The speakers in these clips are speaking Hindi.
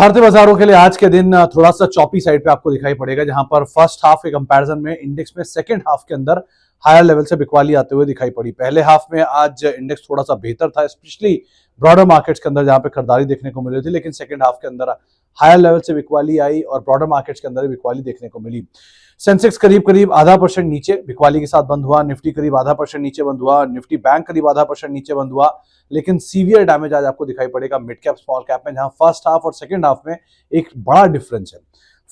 भारतीय बाजारों के लिए आज के दिन थोड़ा सा चॉपी साइड पे आपको दिखाई पड़ेगा, जहां पर फर्स्ट हाफ के कंपैरिजन में इंडेक्स में सेकंड हाफ के अंदर हायर लेवल से बिकवाली आते हुए दिखाई पड़ी। पहले हाफ में आज इंडेक्स थोड़ा सा बेहतर था, स्पेशली ब्रॉडर मार्केट्स के अंदर जहां पे खरीदारी देखने को मिली थी, लेकिन सेकंड हाफ के अंदर हायर लेवल से बिकवाली आई और ब्रॉडर मार्केट्स के अंदर बिकवाली देखने को मिली। सेंसेक्स करीब करीब आधा % नीचे बिकवाली के साथ बंद हुआ, निफ्टी करीब आधा % नीचे बंद हुआ, निफ्टी बैंक करीब आधा % नीचे बंद हुआ। लेकिन सीवियर डैमेज आज आपको दिखाई पड़ेगा मिड कैप स्मॉल कैप में, जहां फर्स्ट हाफ और सेकंड हाफ में एक बड़ा डिफरेंस है।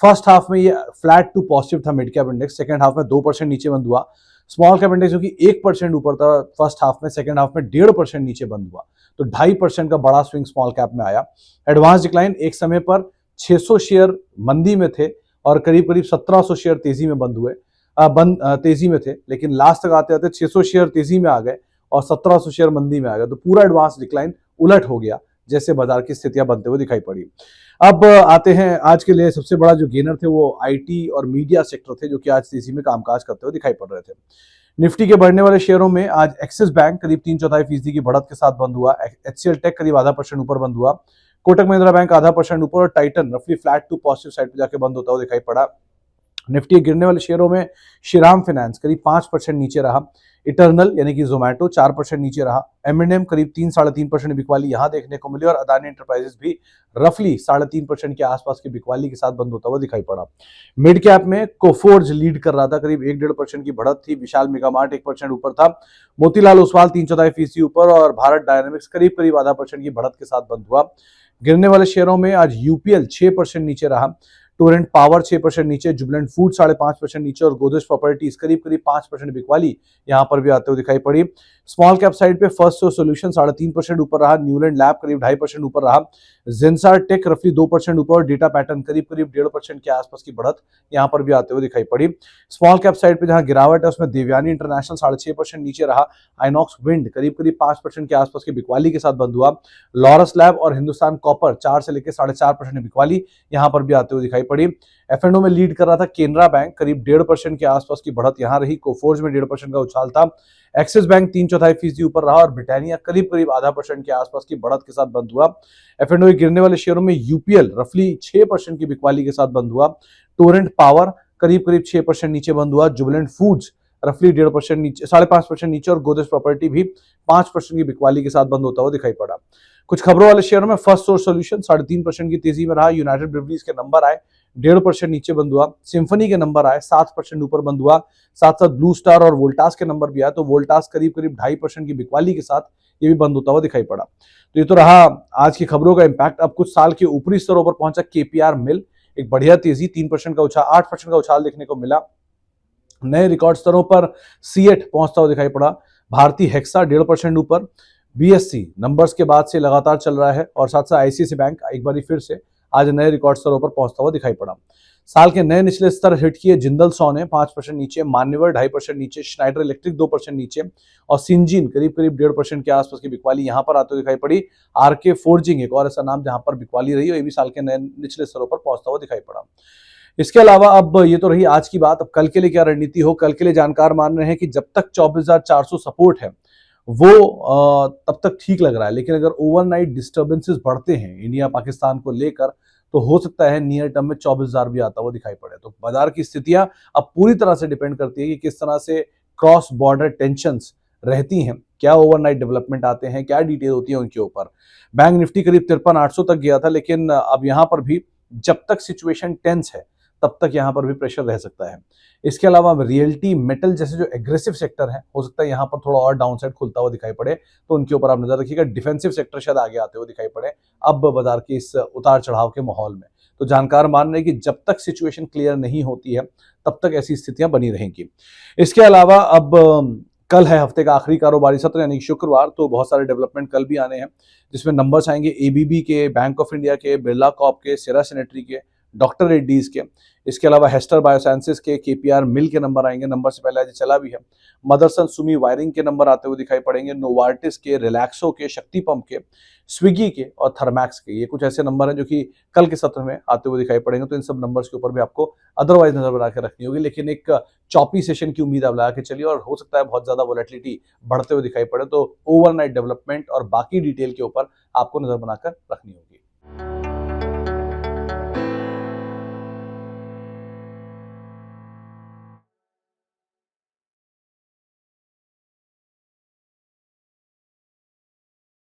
फर्स्ट हाफ में ये फ्लैट टू पॉजिटिव था mid cap index, second half में 2% नीचे बंद हुआ। स्मॉल कैप इंडेक्स जो कि 1% ऊपर था फर्स्ट हाफ में, सेकंड हाफ में 1.5% नीचे बंद हुआ। तो 2.5% का बड़ा स्विंग स्मॉल कैप में आया। एडवांस डिक्लाइन एक समय पर 600 शेयर मंदी में थे और करीब करीब 1700 शेयर तेजी में बंद हुए, तेजी में थे, लेकिन लास्ट तक आते आते 600 शेयर तेजी में आ गए और 1700 शेयर मंदी में आ गए। तो पूरा एडवांस डिक्लाइन उलट हो गया, जैसे बाजार की स्थितियां बनते हुए दिखाई पड़ी। अब आते हैं आज के लिए सबसे बड़ा जो गेनर थे वो आईटी और मीडिया सेक्टर थे, जो कि आज तेजी में कामकाज करते हुए दिखाई पड़ रहे थे। निफ्टी के बढ़ने वाले शेयरों में आज एक्सिस बैंक करीब 3/4% की बढ़त के साथ बंद हुआ, एचसीएल टेक करीब आधा % ऊपर बंद हुआ, कोटक महिंद्रा बैंक आधा % ऊपर और टाइटन रफली फ्लैट टू पॉजिटिव साइड पे जाके बंद होता हुआ दिखाई पड़ा। निफ्टी गिरने वाले शेयरों में श्रीराम फाइनेंस करीब 5% नीचे रहा, इटर्नल यानी कि जोमेटो 4% नीचे रहा, एम&एम करीब 3-3.5% बिकवाली यहां देखने को मिली और अदानी एंटरप्राइजेस भी रफली 3.5% के आसपास की बिकवाली के साथ बंद होता हुआ दिखाई पड़ा। मिड कैप में कोफोर्ज लीड कर रहा था, करीब 1-1.5% की बढ़त थी। विशाल मेगामार्ट 1% ऊपर था, मोतीलाल ओसवाल 3/4% ऊपर और भारत डायनामिक्स करीब करीब आधा % की बढ़त के साथ बंद हुआ। गिरने वाले शेयरों में आज यूपीएल 6% नीचे रहा, टोरेंट पावर 6% नीचे, जुबिलेंट फूड 5.5% नीचे और गोदरेज प्रॉपर्टीज करीब करीब 5% बिकवाली यहां पर भी आते हुए दिखाई पड़ी। स्मॉल कैप साइड पे फर्स्ट सोर्स सॉल्यूशन 3.5% ऊपर रहा, न्यूलैंड लैब करीब 2.5% ऊपर रहा, जेंसार टेक रफली 2% ऊपर और डेटा पैटर्न करीब करीब 1.5% के आसपास की बढ़त यहां पर भी आते हुए दिखाई पड़ी। स्मॉल कैप साइड पे जहां गिरावट है उसमें देवयानी इंटरनेशनल 6.5% नीचे रहा, आइनॉक्स विंड करीब करीब 5% के आसपास की बिकवाली के साथ बंद हुआ, लॉरस लैब और हिंदुस्तान कॉपर 4 से लेकर 4.5% बिकवाली यहां पर भी आते हुए दिखाई पड़ी। एफ&ओ में लीड कर रहा था केनरा बैंक, करीब 1.5% के आसपास की बढ़त यहां रही, कोफोर्ज में 1.5% का उछाल था, एक्सिस बैंक 3/4% ऊपर रहा और ब्रिटानिया करीब करीब आधा % के आसपास की बढ़त के साथ बंद हुआ। एफ&ओ के गिरने वाले शेयरों में यूपीएल रफली 6% की बिकवाली के साथ बंद हुआ, टोरेंट पावर करीब करीब 6% नीचे बंद हुआ, जुबिलेंट फूड्स रफली 1.5% नीचे 5.5% नीचे और गोदरेज प्रॉपर्टी भी 5% की बिकवाली के साथ बंद होता हुआ दिखाई पड़ा। कुछ खबरों वाले शेयरों में फर्स्ट सोर्स सॉल्यूशन 3.5% की तेजी में रहा, यूनाइटेड ब्रेवरीज के नंबर आए 1.5% नीचे बंद हुआ, सिंफनी के नंबर आए 7% ऊपर बंद हुआ, साथ साथ ब्लू स्टार और वोल्टास के नंबर भी आए, तो वोल्टास करीब करीब 2.5% की बिकवाली के साथ ये भी बंद होता हुआ दिखाई पड़ा। तो ये तो रहा आज की खबरों का इंपैक्ट। अब कुछ साल के ऊपरी स्तरों पर पहुंचा केपीआर मिल, एक बढ़िया तेजी 3% का उछाल 8% का उछाल देखने को मिला। नए रिकॉर्ड स्तरों पर सीएट पहुंचता हुआ दिखाई पड़ा, भारतीय हेक्सा 1.5% ऊपर, बीएससी नंबर्स के बाद से लगातार चल रहा है और साथ साथ आईसीआईसीआई बैंक एक बार फिर से आज नए रिकॉर्ड स्तरों पर पहुंचता हुआ दिखाई पड़ा। साल के नए निचले स्तर हिट किए जिंदल 100 ने 5% नीचे, मान्यवर 2.5% नीचे, स्नाइडर इलेक्ट्रिक 2% नीचे और सिंजीन करीब करीब 1.5% के आसपास की बिकवाली यहां पर आते हुए दिखाई पड़ी। आरके फोर्जिंग एक और ऐसा नाम जहां पर बिकवाली रही और ये भी साल के नए निचले स्तरों पर पहुंचता हुआ दिखाई पड़ा। इसके अलावा अब ये तो रही आज की बात, अब कल के लिए क्या रणनीति हो। कल के लिए जानकार मान रहे हैं कि जब तक 24,400 सपोर्ट है वो तब तक ठीक लग रहा है, लेकिन अगर ओवरनाइट डिस्टर्बेंसेस बढ़ते हैं इंडिया पाकिस्तान को लेकर तो हो सकता है नियर टर्म में 24,000 भी आता हुआ दिखाई पड़े। तो बाजार की स्थितियां अब पूरी तरह से डिपेंड करती है कि किस तरह से क्रॉस बॉर्डर टेंशंस रहती हैं, क्या ओवरनाइट डेवलपमेंट आते हैं, क्या डिटेल होती है उनके ऊपर। बैंक निफ्टी करीब 53,800 तक गया था, लेकिन अब यहां पर भी जब तक सिचुएशन टेंस है तब तक यहां पर भी प्रेशर रह सकता है। इसके अलावा रियल्टी मेटल जैसे जो एग्रेसिव सेक्टर है, हो सकता है यहां पर थोड़ा और डाउनसाइड खुलता हुआ दिखाई पड़े, तो उनके ऊपर आप नजर रखिएगा। डिफेंसिव सेक्टर शायद आगे आते हुए दिखाई पड़े अब बाजार के इस उतार चढ़ाव के माहौल में। तो जानकार मान रहे हैं कि जब तक सिचुएशन क्लियर नहीं होती है तब तक ऐसी स्थितियां बनी रहेंगी। इसके अलावा अब कल है हफ्ते का आखिरी कारोबारी सत्र यानी शुक्रवार, तो बहुत सारे डेवलपमेंट कल भी आने हैं, जिसमें नंबर्स आएंगे एबीबी के, बैंक ऑफ इंडिया के, बिरला कॉर्प के, सेरा सैनिटरी के, डॉक्टर रेड्डीज के। इसके अलावा हेस्टर बायोसाइंसेस के, केपीआर मिल के नंबर आएंगे, नंबर से पहले आज चला भी है। मदरसन सुमी वायरिंग के नंबर आते हुए दिखाई पड़ेंगे, नोवार्टिस के, रिलैक्सो के, शक्ति पंप के, स्विगी के और थर्मैक्स के। ये कुछ ऐसे नंबर हैं जो कि कल के सत्र में आते हुए दिखाई पड़ेंगे, तो इन सब नंबर्स के ऊपर भी आपको अदरवाइज नजर बना के रखनी होगी। लेकिन एक चॉपी सेशन की उम्मीद आप लगा के चलिए और हो सकता है बहुत ज्यादा वोलेटिलिटी बढ़ते हुए दिखाई पड़े, तो ओवरनाइट डेवलपमेंट और बाकी डिटेल के ऊपर आपको नजर बनाकर रखनी होगी।